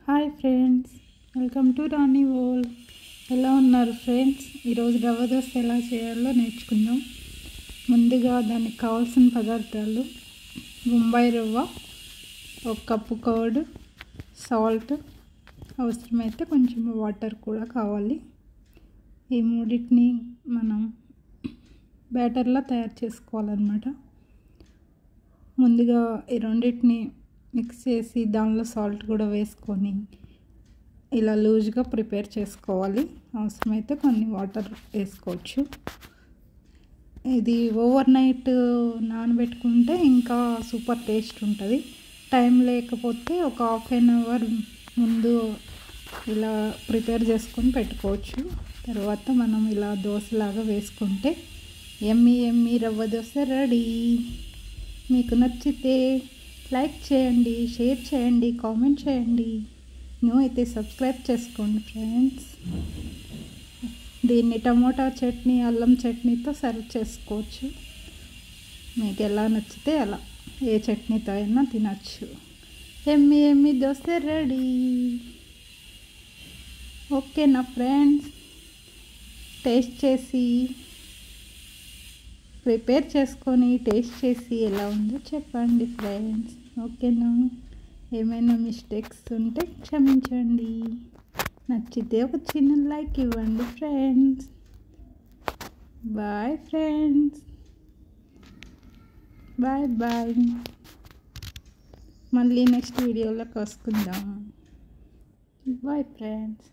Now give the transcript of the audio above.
Hi friends, welcome to Rani world. ఎలా ఉన్నారు friends? ఈరోజు రవ్వ దోశ ఎలా చేయాలో నేర్చుకుందాం. ముందుగా దానికి కావాల్సిన పదార్థాలు: బొంబాయి రవ్వ, ఒక కప్పు కర్డ్, సాల్ట్, అవసరమైతే కొంచెం వాటర్ కూడా కావాలి. ఈ మూడింటిని మనం బ్యాటర్లా తయారు చేసుకోవాలన్నమాట. ముందుగా ఈ రెండింటిని మిక్స్ చేసి దానిలో సాల్ట్ కూడా వేసుకొని ఇలా లూజ్గా ప్రిపేర్ చేసుకోవాలి. అవసరమైతే కొన్ని వాటర్ వేసుకోవచ్చు. ఇది ఓవర్ నైట్ నానబెట్టుకుంటే ఇంకా సూపర్ టేస్ట్ ఉంటుంది. టైం లేకపోతే ఒక ½ అవర్ ముందు ఇలా ప్రిపేర్ చేసుకొని పెట్టుకోవచ్చు. తర్వాత మనం ఇలా దోశలాగా వేసుకుంటే Emmy Emmy rava dosa ready. మీకు నచ్చితే లైక్ చేయండి, షేర్ చేయండి, కామెంట్ చేయండి. న్యూ అయితే సబ్స్క్రైబ్ చేసుకోండి ఫ్రెండ్స్. దీన్ని టమోటా చట్నీ, అల్లం చట్నీతో సర్వ్ చేసుకోవచ్చు. మీకు ఎలా నచ్చితే అలా ఏ చట్నీతో అయినా తినచ్చు. Emmy Emmy dosa ready. ఓకేనా ఫ్రెండ్స్? టేస్ట్ చేసి ప్రిపేర్ చేసుకొని టేస్ట్ చేసి ఎలా ఉందో చెప్పండి ఫ్రెండ్స్. ఓకేనా? ఏమైనా మిస్టేక్స్ ఉంటే క్షమించండి. నచ్చితే ఒక చిన్న లైక్ ఇవ్వండి friends. Bye friends, bye bye. మళ్ళీ నెక్స్ట్ వీడియోలో కలుసుకుందాం. Bye friends.